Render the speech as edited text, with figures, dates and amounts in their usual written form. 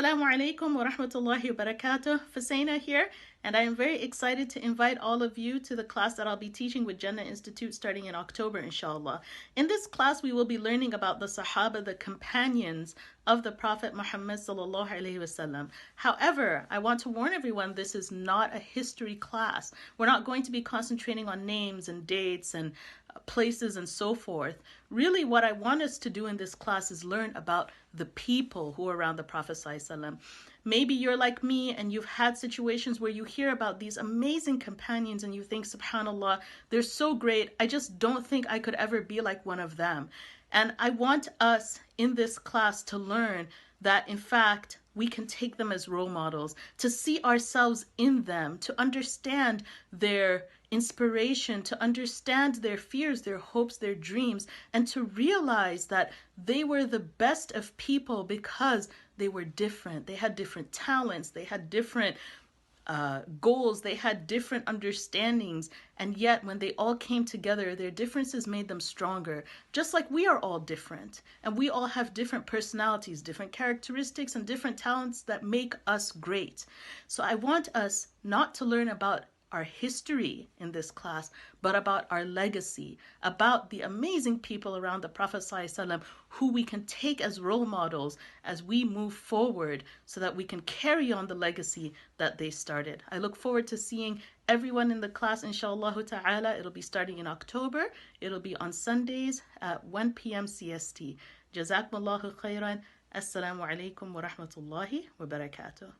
Assalamu alaikum wa rahmatullahi wa barakatuh. Fuseina here, and I am very excited to invite all of you to the class that I'll be teaching with Jannah Institute starting in October, inshallah. In this class, we will be learning about the Sahaba, the companions of the Prophet Muhammad sallallahu alaihi wasallam. However, I want to warn everyone, this is not a history class. We're not going to be concentrating on names and dates and places and so forth. Really, what I want us to do in this class is learn about the people who are around the Prophet ﷺ. Maybe you're like me and you've had situations where you hear about these amazing companions and you think, subhanallah, they're so great. I just don't think I could ever be like one of them. And I want us in this class to learn that, in fact, we can take them as role models, to see ourselves in them, to understand their inspiration, to understand their fears, their hopes, their dreams, and to realize that they were the best of people because they were different. They had different talents, they had different goals, they had different understandings, and yet when they all came together, their differences made them stronger. Just like we are all different, and we all have different personalities, different characteristics, and different talents that make us great. So I want us not to learn about our history in this class, but about our legacy, about the amazing people around the Prophet ﷺ who we can take as role models as we move forward so that we can carry on the legacy that they started. I look forward to seeing everyone in the class, inshallah ta'ala. It'll be starting in October. It'll be on Sundays at 1 p.m. CST. Jazakumullahu khairan. Assalamu alaikum wa rahmatullahi wa barakatuh.